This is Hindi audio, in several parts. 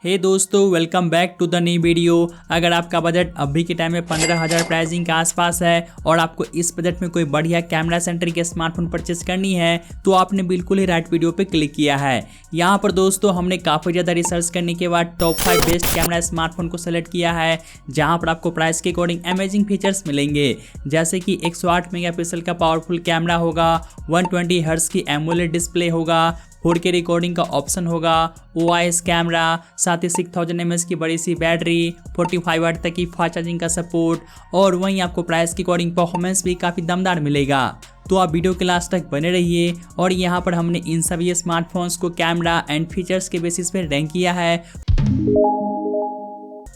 हे दोस्तों, welcome back to the new video. अगर आपका बजट अभी के टाइम में 15,000 प्राइसिंग के आसपास है और आपको इस बजट में कोई बढ़िया कैमरा सेंटर के स्मार्टफोन परचेस करनी है तो आपने बिल्कुल ही राइट वीडियो पे क्लिक किया है। यहाँ पर दोस्तों हमने काफ़ी ज़्यादा रिसर्च करने के बाद टॉप 5 बेस्ट कैमरा स्मार्टफोन को सेलेक्ट किया है, जहाँ पर आपको प्राइस के अकॉर्डिंग अमेजिंग फीचर्स मिलेंगे, जैसे कि 108 मेगापिक्सल का पावरफुल कैमरा होगा, 120 हर्ट्ज की एमोलेड डिस्प्ले होगा, 4K रिकॉर्डिंग का ऑप्शन होगा, OIS कैमरा, साथ ही 6000 mAh की बड़ी सी बैटरी, 45 वाट तक की फास्ट चार्जिंग का सपोर्ट और वहीं आपको प्राइस के अकॉर्डिंग परफॉर्मेंस भी काफ़ी दमदार मिलेगा। तो आप वीडियो के लास्ट तक बने रहिए और यहाँ पर हमने इन सभी स्मार्टफोन्स को कैमरा एंड फीचर्स के बेसिस पे रैंक किया है।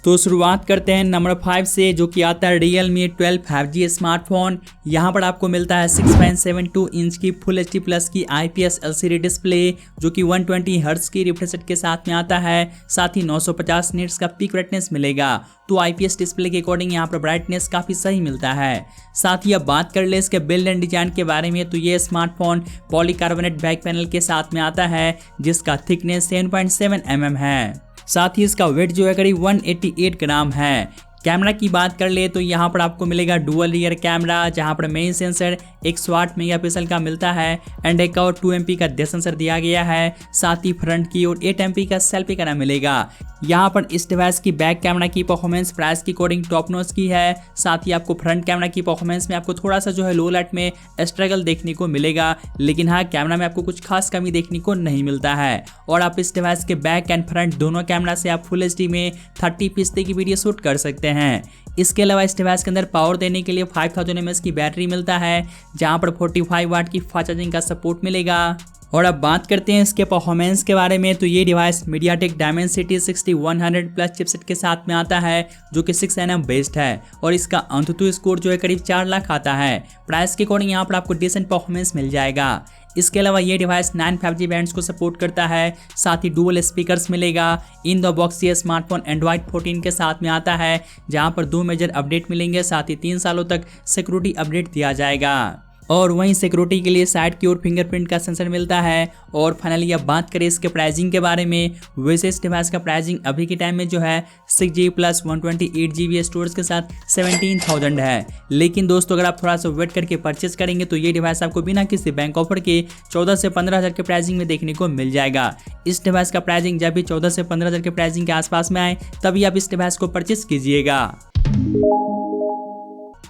तो शुरुआत करते हैं नंबर 5 से, जो कि आता है Realme 12 5G स्मार्टफोन। यहाँ पर आपको मिलता है 6.72 इंच की फुल HD प्लस की IPS LCD डिस्प्ले, जो कि 120 हर्ट्ज की रिफ्रेश रेट के साथ में आता है। साथ ही 950 निट्स का पीक ब्राइटनेस मिलेगा। तो IPS डिस्प्ले के अकॉर्डिंग यहाँ पर ब्राइटनेस काफ़ी सही मिलता है। साथ ही अब बात कर ले इसके बिल्ड एंड डिजाइन के बारे में, तो ये स्मार्टफोन पॉलीकार्बोनेट बैक पैनल के साथ में आता है, जिसका थिकनेस 7.7 mm है। साथ ही इसका वेट जो है करीब 188 ग्राम है। कैमरा की बात कर ले तो यहाँ पर आपको मिलेगा डुअल रियर कैमरा, जहाँ पर मेन सेंसर 108 मेगापिक्सल का मिलता है एंड एक और 2 MP का डेप्थ सेंसर दिया गया है। साथ ही फ्रंट की ओर 8 MP का सेल्फी कैमरा मिलेगा। यहाँ पर इस डिवाइस की बैक कैमरा की परफॉर्मेंस प्राइस की अकॉर्डिंग टॉप नॉच की है। साथ ही आपको फ्रंट कैमरा की परफॉर्मेंस में आपको थोड़ा सा जो है लो लाइट में स्ट्रगल देखने को मिलेगा, लेकिन हाँ कैमरा में आपको कुछ खास कमी देखने को नहीं मिलता है। और आप इस डिवाइस के बैक एंड फ्रंट दोनों कैमरा से आप फुल HD में 30p की वीडियो शूट कर सकते हैं। इसके अलावा इस डिवाइस के अंदर पावर देने के लिए 5000 mAh की बैटरी मिलता है, जहां पर 45 वाट की फास्ट चार्जिंग का सपोर्ट मिलेगा। और अब बात करते हैं इसके परफॉर्मेंस के बारे में, तो ये device MediaTek Dimensity 6100 plus chipset के साथ में आता है, जो कि 6 nm बेस्ड है और इसका अंतुतु स्कोर जो है करीब 4 लाख आता है। प्राइस के अकॉर्डिंग यहाँ पर आपको डिसेंट परफॉर्मेंस मिल जाएगा। इसके अलावा ये डिवाइस 9 5G बैंड्स को सपोर्ट करता है। साथ ही डुअल स्पीकर्स मिलेगा। इन द बॉक्स ये स्मार्टफोन Android 14 के साथ में आता है, जहां पर 2 मेजर अपडेट मिलेंगे। साथ ही 3 सालों तक सिक्योरिटी अपडेट दिया जाएगा और वहीं सिक्योरिटी के लिए साइड की ओर फिंगरप्रिंट का सेंसर मिलता है। और फाइनली अब बात करें इसके प्राइसिंग के बारे में, वैसे इस डिवाइस का प्राइसिंग अभी के टाइम में जो है 6GB प्लस 128GB स्टोरेज के साथ 17,000 है। लेकिन दोस्तों अगर आप थोड़ा सा वेट करके परचेस करेंगे तो ये डिवाइस आपको बिना किसी बैंक ऑफर के 14 से 15,000 के प्राइसिंग में देखने को मिल जाएगा। इस डिवाइस का प्राइसिंग जब भी 14 से 15,000 के प्राइसिंग के आसपास में आए तभी आप इस डिवाइस को परचेस कीजिएगा।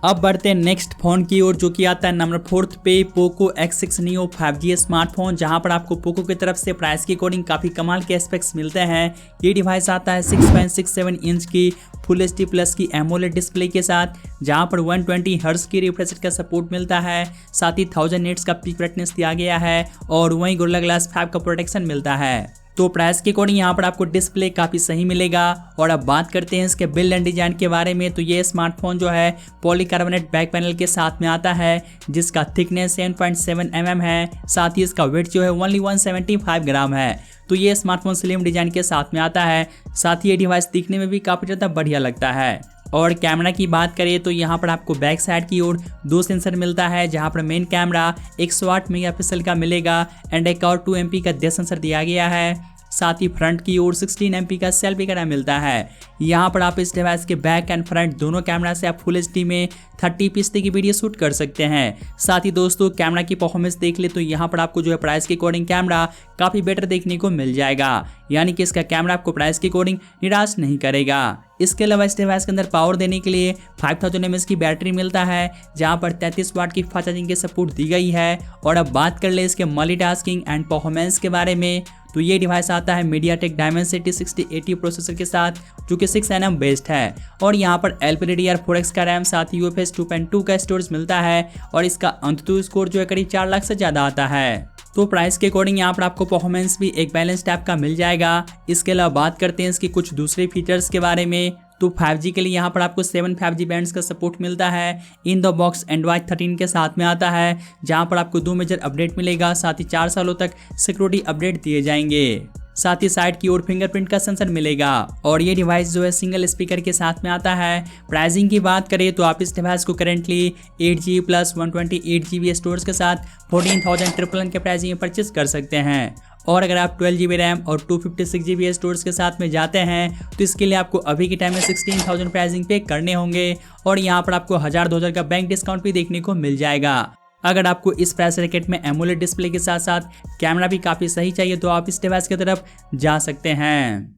अब बढ़ते हैं नेक्स्ट फोन की ओर, जो कि आता है नंबर 4 पे Poco X6 Neo 5G smartphone, जहां पर आपको पोको की तरफ से प्राइस के अकॉर्डिंग काफ़ी कमाल के एस्पेक्ट्स मिलते हैं। ये डिवाइस आता है 6.67 इंच की फुल HD प्लस की एमोलेड डिस्प्ले के साथ, जहां पर 120 हर्ट्ज की रिफ्रेश रेट का सपोर्ट मिलता है। साथ ही 1000 निट्स का पीक ब्राइटनेस दिया गया है और वहीं गोरिल्ला ग्लास 5 का प्रोटेक्शन मिलता है। तो प्राइस के अकॉर्डिंग यहाँ पर आपको डिस्प्ले काफ़ी सही मिलेगा। और अब बात करते हैं इसके बिल्ड एंड डिजाइन के बारे में, तो ये स्मार्टफोन जो है पॉलीकार्बोनेट बैक पैनल के साथ में आता है, जिसका थिकनेस 7.7 mm है। साथ ही इसका वेट जो है ओनली 175 ग्राम है। तो ये स्मार्टफोन स्लिम डिजाइन के साथ में आता है। साथ ही ये डिवाइस दिखने में भी काफ़ी ज़्यादा बढ़िया लगता है। और कैमरा की बात करें तो यहाँ पर आपको बैक साइड की ओर 2 सेंसर मिलता है, जहाँ पर मेन कैमरा 108 मेगापिक्सल का मिलेगा एंड एक और 2 MP का डेप्थ सेंसर दिया गया है। साथ ही फ्रंट की ओर 16 MP का सेल्फी कैमरा मिलता है। यहाँ पर आप इस डिवाइस के बैक एंड फ्रंट दोनों कैमरा से आप फुल HD में 30p की वीडियो शूट कर सकते हैं। साथ ही दोस्तों कैमरा की परफॉर्मेंस देख ले तो यहाँ पर आपको जो है प्राइस के अकॉर्डिंग कैमरा काफ़ी बेटर देखने को मिल जाएगा, यानी कि इसका कैमरा आपको प्राइस के अकॉर्डिंग निराश नहीं करेगा। इसके अलावा इस डिवाइस के अंदर पावर देने के लिए 5000 mAh की बैटरी मिलता है, जहां पर 33 वाट की फास्ट चार्जिंग की सपोर्ट दी गई है। और अब बात कर ले इसके मल्टीटास्किंग एंड परफॉर्मेंस के बारे में, तो ये डिवाइस आता है MediaTek Dimensity 6080 प्रोसेसर के साथ, जो कि 6 nm बेस्ड है। और यहाँ पर LPDDR4X का रैम, साथ ही UFS 2.2 का स्टोरेज मिलता है और इसका अंततु स्कोर जो है करीब 4 लाख से ज़्यादा आता है। तो प्राइस के अकॉर्डिंग यहाँ पर आपको परफॉर्मेंस भी एक बैलेंस टाइप का मिल जाएगा। इसके अलावा बात करते हैं इसकी कुछ दूसरे फीचर्स के बारे में, तो 5G के लिए यहाँ पर आपको 7 5G बैंड्स का सपोर्ट मिलता है। इन द बॉक्स Android 13 के साथ में आता है, जहाँ पर आपको 2 मेजर अपडेट मिलेगा। साथ ही 4 सालों तक सिक्योरिटी अपडेट दिए जाएंगे। साथ ही साइड की ओर फिंगरप्रिंट का सेंसर मिलेगा और ये डिवाइस जो है सिंगल स्पीकर के साथ में आता है। प्राइसिंग की बात करें तो आप इस डिवाइस को currently 8GB plus 128GB storage के साथ 14,999 के प्राइसिंग में परचेस कर सकते हैं। और अगर आप 12 GB रैम और 256 GB स्टोरेज के साथ में जाते हैं तो इसके लिए आपको अभी के टाइम में 16,000 प्राइसिंग पे करने होंगे और यहाँ पर आपको 1000-2000 का बैंक डिस्काउंट भी देखने को मिल जाएगा। अगर आपको इस प्राइस रैकेट में एमोलेड डिस्प्ले के साथ साथ कैमरा भी काफ़ी सही चाहिए तो आप इस डिवाइस की तरफ जा सकते हैं।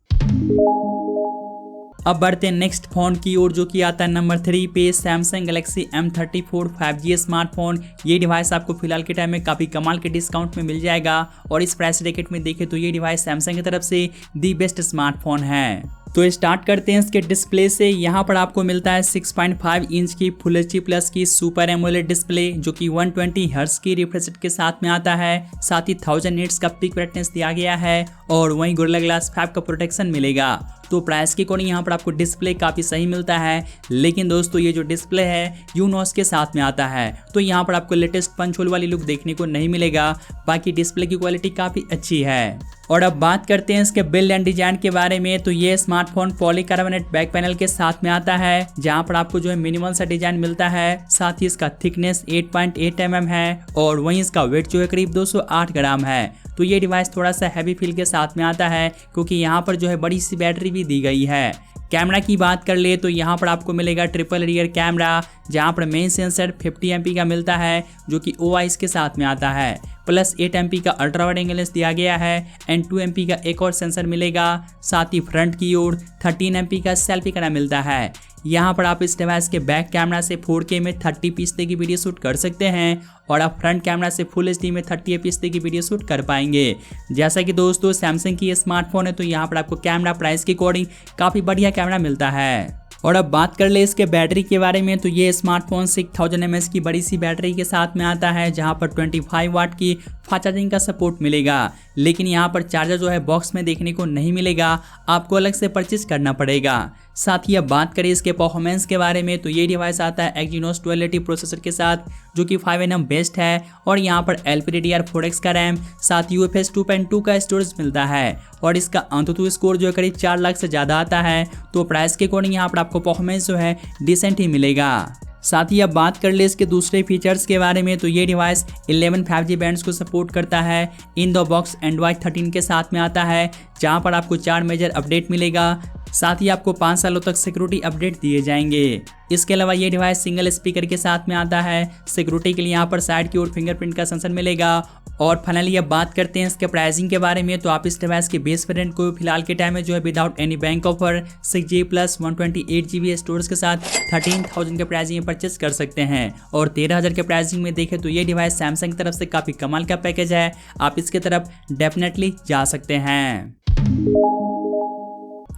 अब बढ़ते हैं नेक्स्ट फोन की ओर, जो कि आता है नंबर 3 पे Samsung Galaxy M34 5G smartphone. ये डिवाइस आपको फिलहाल के टाइम में काफ़ी कमाल के डिस्काउंट में मिल जाएगा और इस प्राइस रैकेट में देखें तो ये डिवाइस सैमसंग की तरफ से दी बेस्ट स्मार्टफोन है। तो स्टार्ट करते हैं इसके डिस्प्ले से। यहाँ पर आपको मिलता है 6.5 इंच की फुल HD प्लस की सुपर एमोलेड डिस्प्ले, जो कि 120 हर्ट्ज की रिफ्रेश रेट के साथ में आता है। साथ ही 1000 निट्स का पिक ब्राइटनेस दिया गया है और वहीं गोरिल्ला ग्लास 5 का प्रोटेक्शन मिलेगा। तो प्राइस के अकॉर्डिंग यहाँ पर आपको डिस्प्ले काफ़ी सही मिलता है, लेकिन दोस्तों ये जो डिस्प्ले है यूनॉस के साथ में आता है, तो यहाँ पर आपको लेटेस्ट पंच होल वाली लुक देखने को नहीं मिलेगा। बाकी डिस्प्ले की क्वालिटी काफ़ी अच्छी है। और अब बात करते हैं इसके बिल्ड एंड डिजाइन के बारे में। तो ये स्मार्टफोन पॉलीकार्बोनेट बैक पैनल के साथ में आता है, जहाँ पर आपको जो है मिनिमल सा डिजाइन मिलता है। साथ ही इसका थिकनेस 8.8 mm है और वहीं इसका वेट जो है करीब 208 ग्राम है। तो ये डिवाइस थोड़ा सा हैवी फील के साथ में आता है, क्योंकि यहाँ पर जो है बड़ी सी बैटरी भी दी गई है। कैमरा की बात कर ले तो यहाँ पर आपको मिलेगा ट्रिपल रियर कैमरा, जहाँ पर मेन सेंसर 50 MP का मिलता है, जो कि OIS के साथ में आता है। प्लस 8 MP का अल्ट्रा वाइड एंगल लेंस दिया गया है एंड 2 MP का एक और सेंसर मिलेगा। साथ ही फ्रंट की ओर 13 MP का सेल्फी कैमरा मिलता है। यहाँ पर आप इस डिवाइस के बैक कैमरा से 4K में 30 तक की वीडियो शूट कर सकते हैं और आप फ्रंट कैमरा से फुल HD में 30 FPS तक की वीडियो शूट कर पाएंगे। जैसा कि दोस्तों सैमसंग की ये स्मार्टफोन है, तो यहाँ पर आपको कैमरा प्राइस के अकॉर्डिंग काफ़ी बढ़िया कैमरा मिलता है। और अब बात कर ले इसके बैटरी के बारे में। तो ये स्मार्टफोन 6000 mAh की बड़ी सी बैटरी के साथ में आता है, जहां पर 25 वाट की फास्ट चार्जिंग का सपोर्ट मिलेगा। लेकिन यहां पर चार्जर जो है बॉक्स में देखने को नहीं मिलेगा, आपको अलग से परचेज करना पड़ेगा। साथ ही अब बात करें इसके परफॉर्मेंस के बारे में, तो ये डिवाइस आता है Exynos 1280 प्रोसेसर के साथ, जो कि 5nm बेस्ड है और यहाँ पर LPDDR4X का रैम, साथ ही UFS 2.2 का स्टोरेज मिलता है और इसका अंतुतु स्कोर जो है करीब 4 लाख से ज़्यादा आता है। तो प्राइस के अकॉर्डिंग यहाँ पर आपको परफॉर्मेंस जो है डिसेंट ही मिलेगा। साथ ही अब बात कर ले इसके दूसरे फीचर्स के बारे में, तो ये डिवाइस 11 5G बैंड्स को सपोर्ट करता है। इन द बॉक्स Android 13 के साथ में आता है, जहां पर आपको 4 मेजर अपडेट मिलेगा। साथ ही आपको 5 सालों तक सिक्योरिटी अपडेट दिए जाएंगे। इसके अलावा ये डिवाइस सिंगल स्पीकर के साथ में आता है। सिक्योरिटी के लिए यहाँ पर साइड की ओर फिंगरप्रिंट का सेंसर मिलेगा। और फाइनली अब बात करते हैं इसके प्राइसिंग के बारे में। तो आप इस डिवाइस के बेस वेरिएंट को फिलहाल के टाइम में जो है without any bank offer 6GB plus 128 GB storage के साथ 13,000 के प्राइसिंग में परचेस कर सकते हैं। और 13,000 के प्राइसिंग में देखें तो ये डिवाइस सैमसंग की तरफ से काफ़ी कमाल का पैकेज है, आप इसके तरफ डेफिनेटली जा सकते हैं।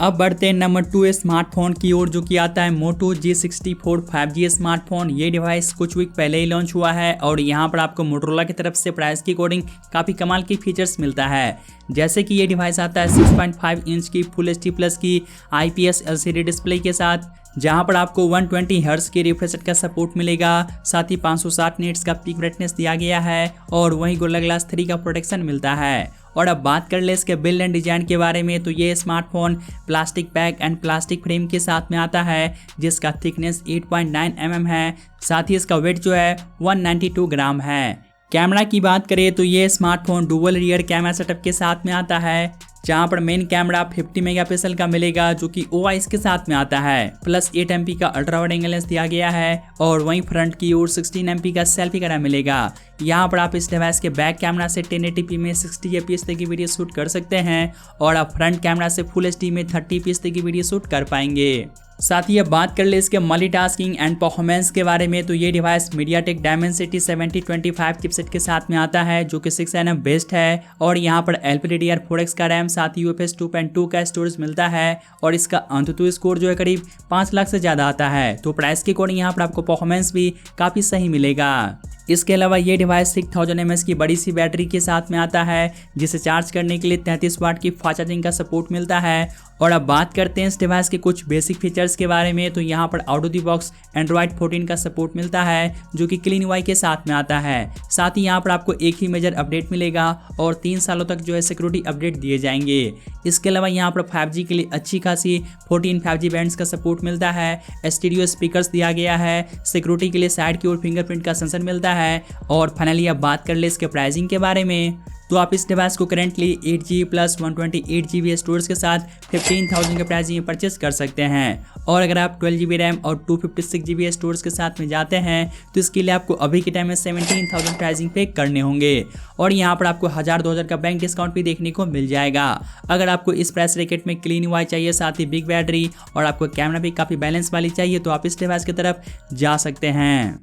अब बढ़ते हैं नंबर 2 स्मार्टफोन की ओर, जो कि आता है Moto G64 5G स्मार्टफोन। ये डिवाइस कुछ वीक पहले ही लॉन्च हुआ है और यहाँ पर आपको मोटोरोला की तरफ से प्राइस की अकॉर्डिंग काफ़ी कमाल की फीचर्स मिलता है। जैसे कि ये डिवाइस आता है 6.5 इंच की फुल HD प्लस की IPS LCD डिस्प्ले के साथ, जहां पर आपको 120 हर्ट्ज की रिफ्रेश रेट का सपोर्ट मिलेगा। साथ ही 560 निट्स का पीक ब्राइटनेस दिया गया है और वहीं गोरिल्ला ग्लास 3 का प्रोटेक्शन मिलता है। और अब बात कर ले इसके बिल्ड एंड डिजाइन के बारे में, तो ये smartphone plastic back and plastic frame के साथ में आता है, जिसका थिकनेस 8.9 mm है। साथ ही इसका वेट जो है 192 ग्राम है। कैमरा की बात करें तो ये smartphone dual rear camera setup के साथ में आता है, जहां पर मेन कैमरा 50 मेगापिक्सल का मिलेगा, जो कि OIS के साथ में आता है। प्लस 8 MP का अल्ट्रा वाइड एंगल लेंस दिया गया है और वहीं फ्रंट की ओर 16 MP का सेल्फी कैमरा मिलेगा। यहाँ पर आप इस डिवाइस के बैक कैमरा से 1080p में 60 FPS तक की वीडियो शूट कर सकते हैं और आप फ्रंट कैमरा से फुल HD में 30 FPS तक की वीडियो शूट कर पाएंगे। साथ ही अब बात कर ले इसके मल्टीटास्किंग एंड परफॉर्मेंस के बारे में, तो ये डिवाइस MediaTek Dimensity 7025 चिपसेट के साथ में आता है, जो कि 6nm बेस्ड है और यहाँ पर LPDDR4X का रैम, साथ ही UFS 2.2 का स्टोरेज मिलता है और इसका अंतुतु स्कोर जो है करीब 5 लाख से ज़्यादा आता है। तो प्राइस के अकॉर्डिंग यहाँ पर आपको परफॉर्मेंस भी काफ़ी सही मिलेगा। इसके अलावा ये डिवाइस 6000 mAh की बड़ी सी बैटरी के साथ में आता है, जिसे चार्ज करने के लिए 33 वाट की फास्ट चार्जिंग का सपोर्ट मिलता है। और अब बात करते हैं इस डिवाइस के कुछ बेसिक फीचर्स के बारे में, तो यहाँ पर out of the box Android 14 का सपोर्ट मिलता है, जो कि क्लीन UI के साथ में आता है। साथ ही यहाँ पर आपको एक ही मेजर अपडेट मिलेगा और 3 सालों तक जो है सिक्योरिटी अपडेट दिए जाएंगे। इसके अलावा यहाँ पर 5G के लिए अच्छी खासी 14 5G बैंड्स का सपोर्ट मिलता है। स्टीरियो स्पीकर्स दिया गया है। सिक्योरिटी के लिए साइड की ओर फिंगरप्रिंट का सेंसर मिलता है। और फाइनली अब बात कर ले इसके प्राइसिंग के बारे में, तो आप इस डिवाइस को currently 8GB plus 128GB storage के साथ 15,000 के प्राइस में परचेस कर सकते हैं। और अगर आप 12GB रैम और 256GB स्टोरेज के साथ में जाते हैं तो इसके लिए आपको अभी के टाइम में 17,000 प्राइसिंग पे करने होंगे और यहाँ पर आपको 1000-2000 का बैंक डिस्काउंट भी देखने को मिल जाएगा। अगर आपको इस प्राइस रैकेट में क्लीन UI चाहिए, साथ ही बिग बैटरी और आपको कैमरा भी काफ़ी बैलेंस वाली चाहिए, तो आप इस डिवाइस की तरफ जा सकते हैं।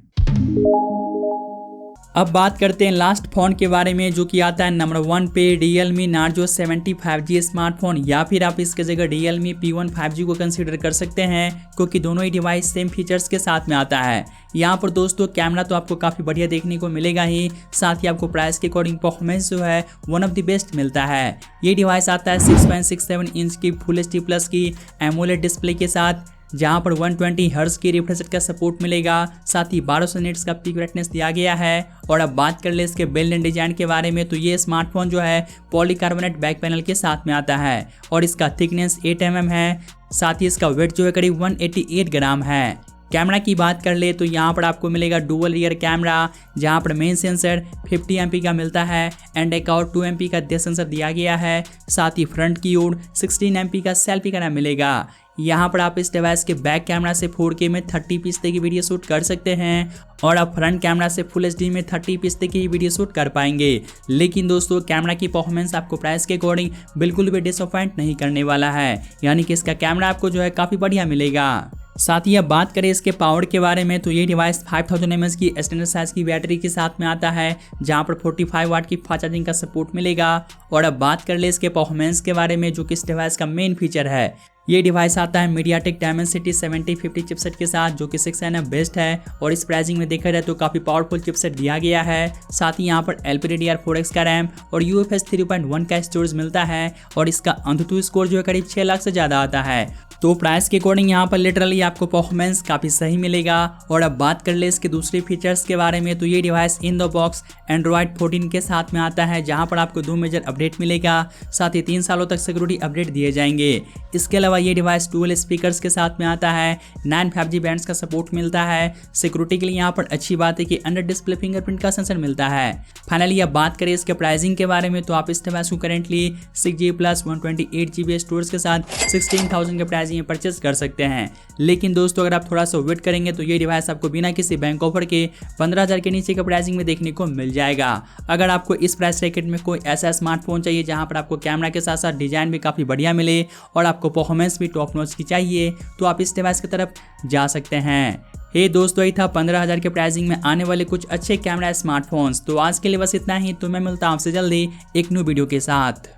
अब बात करते हैं लास्ट फोन के बारे में, जो कि आता है नंबर 1 पे Realme Narzo 70 5G स्मार्टफोन, या फिर आप इसके जगह Realme P1 5G को कंसीडर कर सकते हैं, क्योंकि दोनों ही डिवाइस सेम फीचर्स के साथ में आता है। यहाँ पर दोस्तों कैमरा तो आपको काफ़ी बढ़िया देखने को मिलेगा ही, साथ ही आपको प्राइस के अकॉर्डिंग परफॉर्मेंस जो है वन ऑफ द बेस्ट मिलता है। ये डिवाइस आता है 6.67 इंच की फुल HD प्लस की एमोलेड डिस्प्ले के साथ, जहां पर 120 हर्ट्ज की रिफ्रेश रेट का सपोर्ट मिलेगा, साथ ही 1200 निट्स का पीक ब्राइटनेस दिया गया है। और अब बात कर ले इसके बिल्ड एंड डिजाइन के बारे में, तो ये स्मार्टफोन जो है पॉलीकार्बोनेट बैक पैनल के साथ में आता है और इसका थिकनेस 8 mm है, साथ ही इसका वेट जो है करीब 188 ग्राम है। कैमरा की बात कर ले तो यहाँ पर आपको मिलेगा डुअल रियर कैमरा, जहाँ पर मेन सेंसर 50 MP का मिलता है एंड एक और 2 MP का डेप्थ सेंसर दिया गया है। साथ ही फ्रंट की ओर 16 MP का सेल्फी कैमरा मिलेगा। यहाँ पर आप इस डिवाइस के बैक कैमरा से 4K में 30p तक की वीडियो शूट कर सकते हैं और आप फ्रंट कैमरा से फुल HD में 30p तक की वीडियो शूट कर पाएंगे। लेकिन दोस्तों कैमरा की परफॉर्मेंस आपको प्राइस के अकॉर्डिंग बिल्कुल भी डिसअपॉइंट नहीं करने वाला है, यानी कि इसका कैमरा आपको जो है काफ़ी बढ़िया मिलेगा। साथ ही अब बात करें इसके पावर के बारे में, तो ये डिवाइस 5000 mAh की स्टैंडर्ड साइज की बैटरी के साथ में आता है, जहां पर 45 वाट की फास्ट चार्जिंग का सपोर्ट मिलेगा। और अब बात कर ले इसके परफॉर्मेंस के बारे में, जो कि इस डिवाइस का मेन फीचर है। ये डिवाइस आता है MediaTek Dimensity 7050 चिपसेट के साथ, जो कि 6nm बेस्ट है और इस प्राइसिंग में देखा जाए तो काफ़ी पावरफुल चिपसेट दिया गया है। साथ ही यहाँ पर LPDDR4X का रैम और UFS 3.1 का स्टोरेज मिलता है और इसका अंतुतु स्कोर जो है करीब 6 लाख से ज़्यादा आता है। तो प्राइस के अकॉर्डिंग यहाँ पर लिटरली आपको परफॉर्मेंस काफ़ी सही मिलेगा। और अब बात कर ले इसके दूसरे फीचर्स के बारे में, तो ये device in the box Android 14 के साथ में आता है, जहाँ पर आपको 2 मेजर अपडेट मिलेगा, साथ ही 3 सालों तक सिक्योरिटी अपडेट दिए जाएंगे। इसके अलावा ये डिवाइस डुअल स्पीकर्स के साथ में आता है, 9 5G बैंड्स का सपोर्ट मिलता है। सिक्योरिटी के लिए यहाँ पर अच्छी बात है कि अंडर डिस्प्ले फिंगरप्रिंट का सेंसर मिलता है। फाइनली अब बात करें इसके प्राइसिंग के बारे में, तो आप इस डिवाइस को currently 6GB plus 128GB storage के साथ 16,000 के प्राइस में परचेस कर सकते हैं। लेकिन दोस्तों अगर आप थोड़ा सा वेट करेंगे तो ये डिवाइस आपको बिना किसी बैंक ऑफर के 15,000 के नीचे का प्राइसिंग में देखने को मिल जाएगा। अगर आपको इस प्राइस रैकेट में कोई ऐसा स्मार्टफोन चाहिए जहां पर आपको कैमरा के साथ साथ डिजाइन भी काफ़ी बढ़िया मिले और आपको परफॉर्मेंस भी टॉप नॉच की चाहिए, तो आप इस डिवाइस की तरफ जा सकते हैं। दोस्तों यही था 15,000 के प्राइसिंग में आने वाले कुछ अच्छे कैमरा स्मार्टफोन्स। तो आज के लिए बस इतना ही, तो मैं मिलता हूं आपसे जल्दी एक न्यू वीडियो के साथ।